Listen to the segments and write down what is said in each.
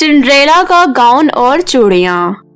Cinderella का gown और चूड़ियाँ।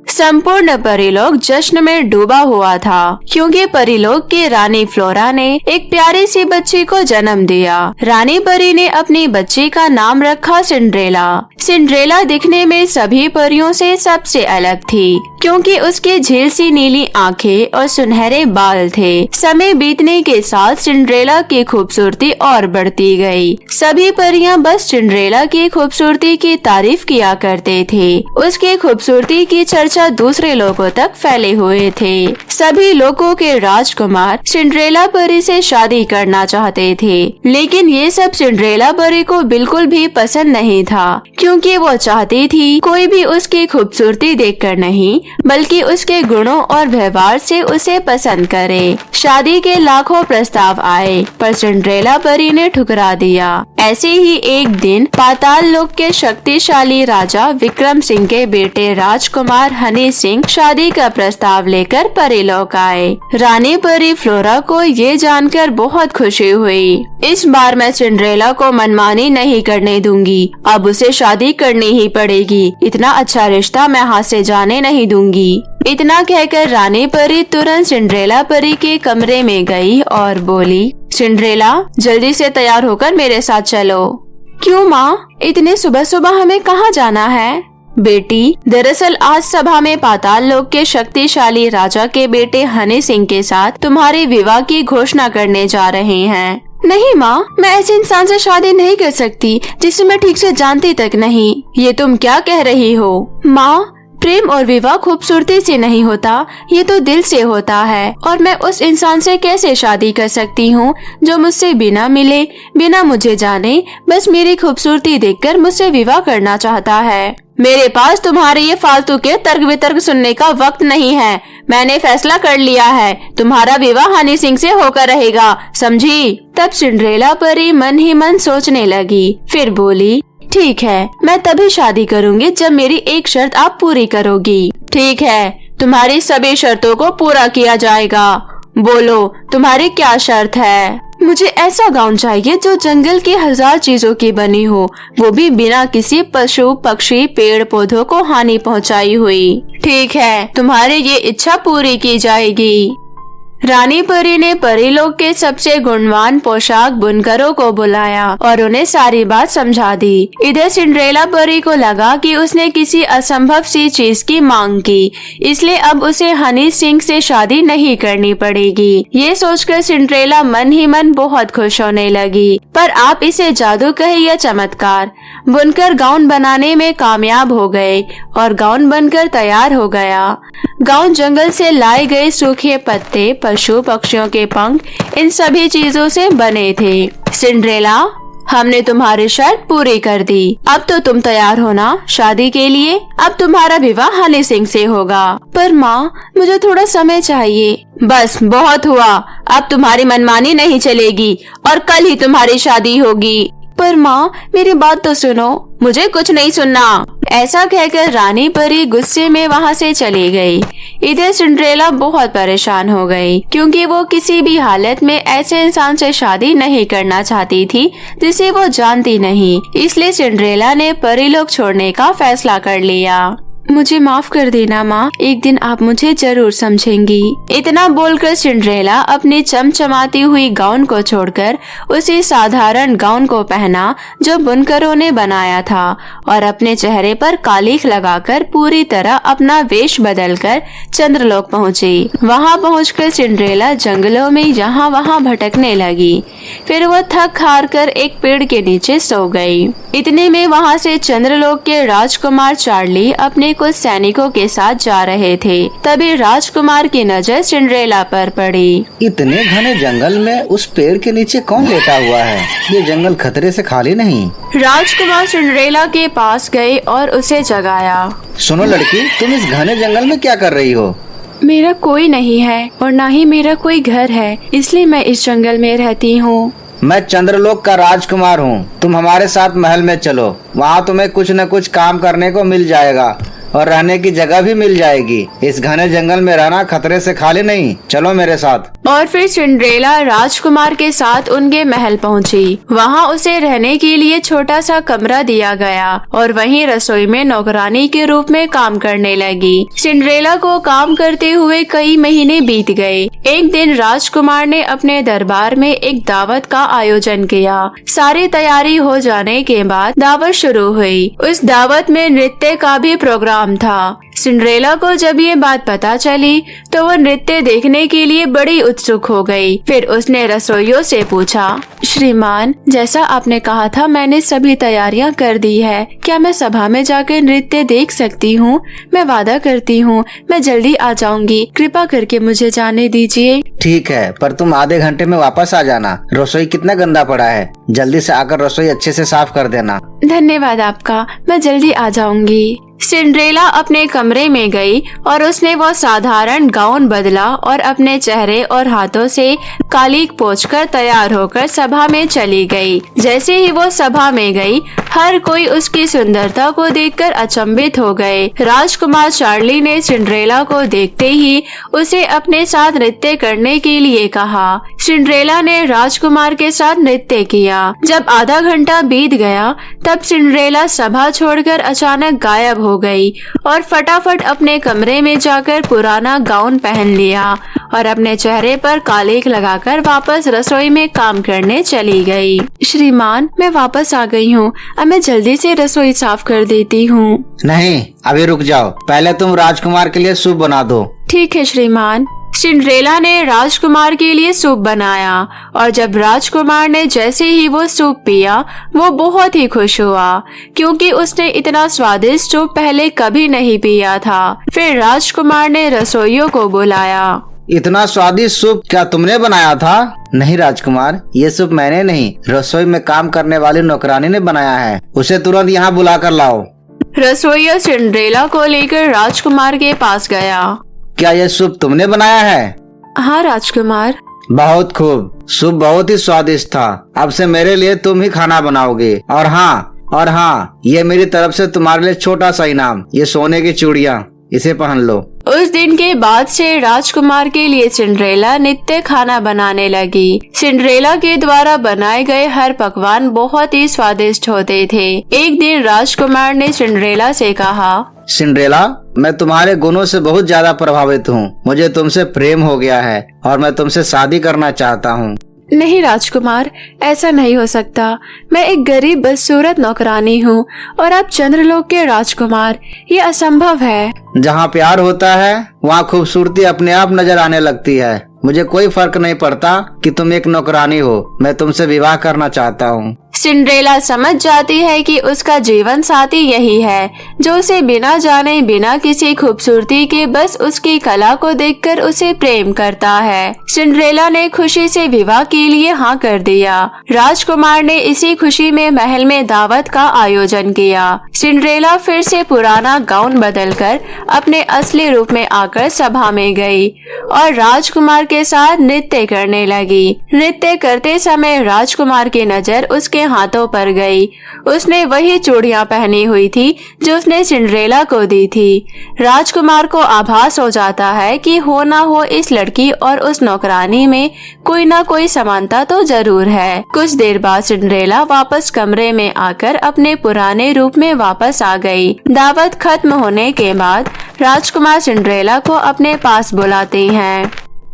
संपूर्ण परीलोक जश्न में डूबा हुआ था क्योंकि परीलोक की रानी फ्लोरा ने एक प्यारी सी बच्ची को जन्म दिया। रानी परी ने अपनी बच्ची का नाम रखा सिंड्रेला। सिंड्रेला दिखने में सभी परियों से सबसे अलग थी क्योंकि उसके झील सी नीली आंखें और सुनहरे बाल थे। समय बीतने के साथ सिंड्रेला की खूबसूरती और बढ़ती गई। सभी परियां बस सिंड्रेला की खूबसूरती की तारीफ किया करते थे। उसकी खूबसूरती की चर्चा दूसरे लोगों तक फैले हुए थे। सभी लोगों के राजकुमार सिंड्रेला परी से शादी करना चाहते थे, लेकिन ये सब सिंड्रेला परी को बिल्कुल भी पसंद नहीं था क्योंकि वो चाहती थी कोई भी उसकी खूबसूरती देखकर नहीं बल्कि उसके गुणों और व्यवहार से उसे पसंद करे। शादी के लाखों प्रस्ताव आए पर सिंड्रेला परी ने ठुकरा दिया। ऐसे ही एक दिन पाताल लोक के शक्तिशाली राजा विक्रम सिंह के बेटे राजकुमार हनी सिंह शादी का प्रस्ताव लेकर परीलोक आए। रानी परी फ्लोरा को ये जानकर बहुत खुशी हुई। इस बार मैं सिंड्रेला को मनमानी नहीं करने दूंगी, अब उसे शादी करनी ही पड़ेगी। इतना अच्छा रिश्ता मैं हाथ से जाने नहीं दूंगी। इतना कहकर रानी परी तुरंत सिंड्रेला परी के कमरे में गई और बोली, सिंड्रेला जल्दी से तैयार होकर मेरे साथ चलो। क्यों माँ, इतने सुबह सुबह हमें कहाँ जाना है? बेटी, दरअसल आज सभा में पाताल लोक के शक्तिशाली राजा के बेटे हनी सिंह के साथ तुम्हारे विवाह की घोषणा करने जा रहे हैं। नहीं माँ, मैं ऐसे इंसान से शादी नहीं कर सकती जिसे मैं ठीक से जानती तक नहीं। ये तुम क्या कह रही हो? माँ, प्रेम और विवाह खूबसूरती से नहीं होता, ये तो दिल से होता है। और मैं उस इंसान से कैसे शादी कर सकती हूँ जो मुझसे बिना मिले, बिना मुझे जाने, बस मेरी खूबसूरती देखकर मुझसे विवाह करना चाहता है। मेरे पास तुम्हारे ये फालतू के तर्क वितर्क सुनने का वक्त नहीं है। मैंने फैसला कर लिया है, तुम्हारा विवाह हनी सिंह से होकर रहेगा, समझी? तब सिंड्रेला परी मन ही मन सोचने लगी, फिर बोली, ठीक है, मैं तभी शादी करूंगी जब मेरी एक शर्त आप पूरी करोगी। ठीक है, तुम्हारी सभी शर्तों को पूरा किया जाएगा। बोलो, तुम्हारी क्या शर्त है? मुझे ऐसा गाउन चाहिए जो जंगल की 1000 चीजों की बनी हो, वो भी बिना किसी पशु पक्षी पेड़ पौधों को हानि पहुंचाई हुई। ठीक है, तुम्हारी ये इच्छा पूरी की जाएगी। रानी परी ने परीलोक के सबसे गुणवान पोशाक बुनकरों को बुलाया और उन्हें सारी बात समझा दी। इधर सिंड्रेला परी को लगा कि उसने किसी असंभव सी चीज की मांग की, इसलिए अब उसे हनी सिंह से शादी नहीं करनी पड़ेगी। ये सोचकर सिंड्रेला मन ही मन बहुत खुश होने लगी। पर आप इसे जादू कहे या चमत्कार, बुनकर गाउन बनाने में कामयाब हो गए और गाउन बनकर तैयार हो गया। गाउन जंगल से लाए गए सूखे पत्ते, पशु पक्षियों के पंख, इन सभी चीजों से बने थे। सिंड्रेला, हमने तुम्हारी शर्त पूरी कर दी। अब तो तुम तैयार हो ना शादी के लिए? अब तुम्हारा विवाह हनी सिंह से होगा। पर माँ, मुझे थोड़ा समय चाहिए। बस बहुत हुआ, अब तुम्हारी मनमानी नहीं चलेगी और कल ही तुम्हारी शादी होगी। पर माँ, मेरी बात तो सुनो, मुझे कुछ नहीं सुनना। ऐसा कहकर रानी परी गुस्से में वहाँ से चली गई। इधर सिंड्रेला बहुत परेशान हो गई क्योंकि वो किसी भी हालत में ऐसे इंसान से शादी नहीं करना चाहती थी जिसे वो जानती नहीं। इसलिए सिंड्रेला ने परीलोक छोड़ने का फैसला कर लिया। मुझे माफ कर देना माँ, एक दिन आप मुझे जरूर समझेंगी। इतना बोलकर सिंड्रेला अपनी चमचमाती हुई गाउन को छोड़कर उसी साधारण गाउन को पहना जो बुनकरों ने बनाया था और अपने चेहरे पर कालीख लगाकर पूरी तरह अपना वेश बदलकर चंद्रलोक पहुँची। वहाँ पहुँचकर सिंड्रेला जंगलों में यहाँ वहाँ भटकने लगी। फिर वो थक हार कर एक पेड़ के नीचे सो गई। इतने में वहाँ से चंद्रलोक के राजकुमार चार्ली अपने कुछ सैनिकों के साथ जा रहे थे। तभी राजकुमार की नजर सिंड्रेला पर पड़ी। इतने घने जंगल में उस पेड़ के नीचे कौन लेटा हुआ है? ये जंगल खतरे से खाली नहीं। राजकुमार सिंड्रेला के पास गए और उसे जगाया। सुनो लड़की, तुम इस घने जंगल में क्या कर रही हो? मेरा कोई नहीं है और न ही मेरा कोई घर है, इसलिए मैं इस जंगल में रहती हूँ। मैं चंद्रलोक का राजकुमार हूँ। तुम हमारे साथ महल में चलो, वहाँ तुम्हें कुछ न कुछ काम करने को मिल जाएगा। और रहने की जगह भी मिल जाएगी। इस घने जंगल में रहना खतरे से खाली नहीं, चलो मेरे साथ। और फिर सिंड्रेला राजकुमार के साथ उनके महल पहुंची। वहां उसे रहने के लिए छोटा सा कमरा दिया गया और वहीं रसोई में नौकरानी के रूप में काम करने लगी। सिंड्रेला को काम करते हुए कई महीने बीत गए। एक दिन राजकुमार ने अपने दरबार में एक दावत का आयोजन किया। सारी तैयारी हो जाने के बाद दावत शुरू हुई। उस दावत में नृत्य का भी प्रोग्राम था। सिंड्रेला को जब ये बात पता चली तो वो नृत्य देखने के लिए बड़ी उत्सुक हो गई। फिर उसने रसोइयों से पूछा, श्रीमान, जैसा आपने कहा था मैंने सभी तैयारियां कर दी है। क्या मैं सभा में जाकर नृत्य देख सकती हूँ? मैं वादा करती हूँ मैं जल्दी आ जाऊंगी। कृपा करके मुझे जाने दीजिए। ठीक है, पर तुम आधे घंटे में वापस आ जाना। रसोई कितना गंदा पड़ा है, जल्दी से आकर रसोई अच्छे से साफ कर देना। धन्यवाद आपका, मैं जल्दी आ जाऊंगी। सिंड्रेला अपने कमरे में गई और उसने वो साधारण गाउन बदला और अपने चेहरे और हाथों से कालीक पोंछकर तैयार होकर सभा में चली गई। जैसे ही वो सभा में गई, हर कोई उसकी सुंदरता को देखकर अचंभित हो गए। राजकुमार चार्ली ने सिंड्रेला को देखते ही उसे अपने साथ नृत्य करने के लिए कहा। सिंड्रेला ने राजकुमार के साथ नृत्य किया। जब आधा घंटा बीत गया तब सिंड्रेला सभा छोड़कर अचानक गायब हो गई और फटाफट अपने कमरे में जाकर पुराना गाउन पहन लिया और अपने चेहरे पर कालीक लगाकर वापस रसोई में काम करने चली गई। श्रीमान, मैं वापस आ गई हूँ। अब मैं जल्दी से रसोई साफ कर देती हूँ। नहीं, अभी रुक जाओ, पहले तुम राजकुमार के लिए सूप बना दो। ठीक है श्रीमान। सिंड्रेला ने राजकुमार के लिए सूप बनाया और जब राजकुमार ने जैसे ही वो सूप पिया वो बहुत ही खुश हुआ क्योंकि उसने इतना स्वादिष्ट सूप पहले कभी नहीं पिया था। फिर राजकुमार ने रसोइयों को बुलाया। इतना स्वादिष्ट सूप क्या तुमने बनाया था? नहीं राजकुमार, ये सूप मैंने नहीं, रसोई में काम करने वाली नौकरानी ने बनाया है। उसे तुरंत यहाँ बुला कर लाओ। रसोइया सिंड्रेला को लेकर राजकुमार के पास गया। क्या ये सूप तुमने बनाया है? हाँ राजकुमार। बहुत खूब, सूप बहुत ही स्वादिष्ट था। अब से मेरे लिए तुम ही खाना बनाओगे। और हाँ, ये मेरी तरफ से तुम्हारे लिए छोटा सा इनाम, ये सोने की चूड़ियाँ, इसे पहन लो। उस दिन के बाद से राजकुमार के लिए सिंड्रेला नित्य खाना बनाने लगी। सिंड्रेला के द्वारा बनाए गए हर पकवान बहुत ही स्वादिष्ट होते थे। एक दिन राजकुमार ने सिंड्रेला से कहा, सिंड्रेला, मैं तुम्हारे गुणों से बहुत ज्यादा प्रभावित हूँ। मुझे तुमसे प्रेम हो गया है और मैं तुमसे शादी करना चाहता हूँ। नहीं राजकुमार, ऐसा नहीं हो सकता। मैं एक गरीब बदसूरत नौकरानी हूँ और आप चंद्रलोक के राजकुमार, ये असंभव है। जहाँ प्यार होता है वहाँ खूबसूरती अपने आप नजर आने लगती है। मुझे कोई फर्क नहीं पड़ता कि तुम एक नौकरानी हो, मैं तुमसे विवाह करना चाहता हूँ। सिंड्रेला समझ जाती है कि उसका जीवन साथी यही है जो उसे बिना जाने बिना किसी खूबसूरती के बस उसकी कला को देखकर उसे प्रेम करता है। सिंड्रेला ने खुशी से विवाह के लिए हाँ कर दिया। राजकुमार ने इसी खुशी में महल में दावत का आयोजन किया। सिंड्रेला फिर से पुराना गाउन बदलकर अपने असली रूप में आकर सभा में गई और राजकुमार के साथ नृत्य करने लगी। नृत्य करते समय राजकुमार की नजर उसके हाथों पर गई। उसने वही चूड़ियां पहनी हुई थी जो उसने सिंड्रेला को दी थी। राजकुमार को आभास हो जाता है कि हो ना हो इस लड़की और उस नौकरानी में कोई ना कोई समानता तो जरूर है। कुछ देर बाद सिंड्रेला वापस कमरे में आकर अपने पुराने रूप में वापस आ गई। दावत खत्म होने के बाद राजकुमार सिंड्रेला को अपने पास बुलाते हैं।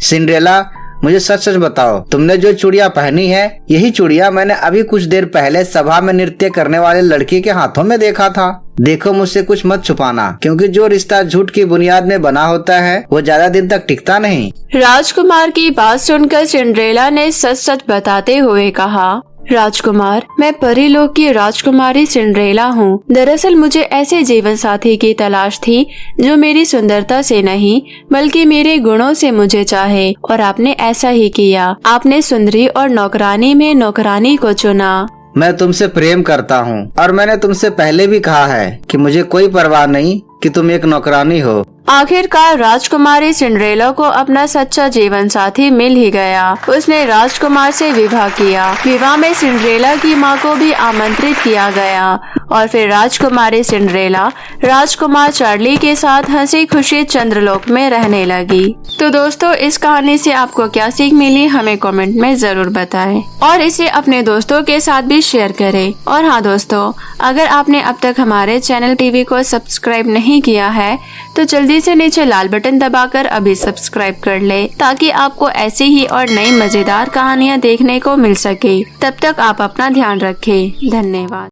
सिंड्रेला, मुझे सच सच बताओ, तुमने जो चूड़ियाँ पहनी है यही चूड़ियाँ मैंने अभी कुछ देर पहले सभा में नृत्य करने वाले लड़की के हाथों में देखा था। देखो, मुझसे कुछ मत छुपाना, क्योंकि जो रिश्ता झूठ की बुनियाद में बना होता है वो ज्यादा दिन तक टिकता नहीं। राजकुमार की बात सुनकर सिंड्रेला ने सच सच बताते हुए कहा, राजकुमार, मैं परीलोक की राजकुमारी सिंड्रेला हूँ। दरअसल मुझे ऐसे जीवन साथी की तलाश थी जो मेरी सुंदरता से नहीं बल्कि मेरे गुणों से मुझे चाहे, और आपने ऐसा ही किया। आपने सुंदरी और नौकरानी में नौकरानी को चुना। मैं तुमसे प्रेम करता हूँ और मैंने तुमसे पहले भी कहा है कि मुझे कोई परवाह नहीं कि तुम एक नौकरानी हो। आखिरकार राजकुमारी सिंड्रेला को अपना सच्चा जीवन साथी मिल ही गया। उसने राजकुमार से विवाह किया। विवाह में सिंड्रेला की मां को भी आमंत्रित किया गया और फिर राजकुमारी सिंड्रेला राजकुमार चार्ली के साथ हंसी खुशी चंद्रलोक में रहने लगी। तो दोस्तों, इस कहानी से आपको क्या सीख मिली हमें कमेंट में जरूर बताएं और इसे अपने दोस्तों के साथ भी शेयर करें। और हाँ दोस्तों, अगर आपने अब तक हमारे चैनल टीवी को सब्सक्राइब नहीं किया है तो जल्दी से नीचे लाल बटन दबाकर अभी सब्सक्राइब कर ले, ताकि आपको ऐसी ही और नई मजेदार कहानियाँ देखने को मिल सके। तब तक आप अपना ध्यान रखें। धन्यवाद।